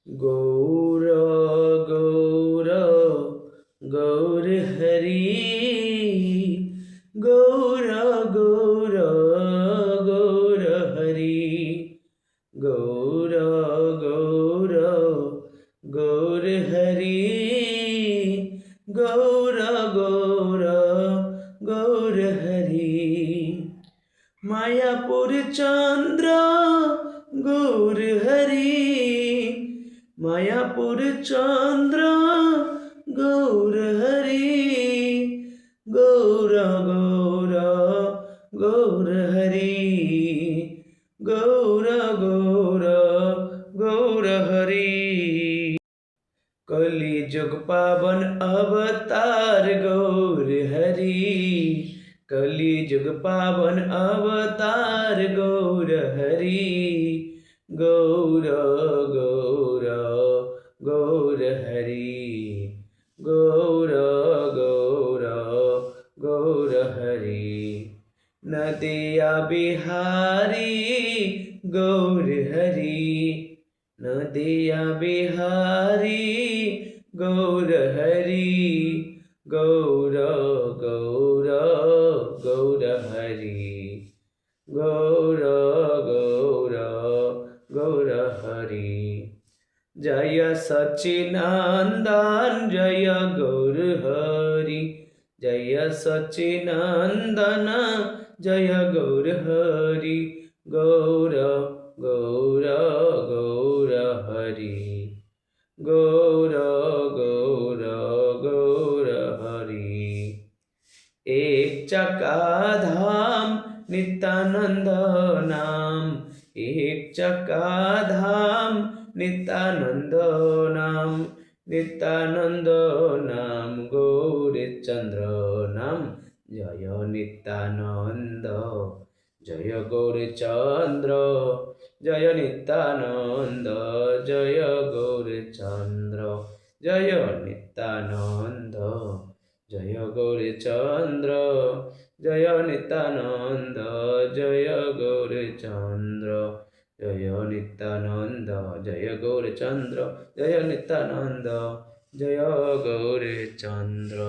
গৌর গৌর গৌর হরি, গৌর গৌর গৌর হরি, গৌর গৌর গৌর হরি, গৌর গৌর গৌর হরি। মায়াপুর চন্দ্র গৌর হরি, মায়াপুর চন্দ্র গৌর হরি, গৌর গৌর গৌর হরি, গৌর গৌর গৌর হরি। कलि जुग पावन अवतार गौर हरि, कलि जुग पावन अवतार गौर हरि, गौर गौर गौर हरि, गौर गौर गौर हरि। नदिया बिहारी गौर हरि, नदिया बिहारी गौर हरि, गौर गौर गौर हरि, गौर गौर गौर हरि। जय सच्चिनंदन जय गौर हरि, जय सच्चिनंदन जय गौर हरि, गौर गौर गौर हरि, गौर गौर गौर हरि। एक चक्काधाम नित्यानंद नाम, एक चक्काधाम नित्यानंद नाम, नित्यानंद नाम गौरचंद्र नाम। जय नित्यानंद जय गौरचंद्र, जय नित्यानंद जय गौरचंद्र, जय नित्यानंद जय गौरचंद्र, जय नित्यानंद जय गौरचंद्र, जय नित्यानंद जय गौरचंद्र, जय नित्यानंद जय गौरचंद्र।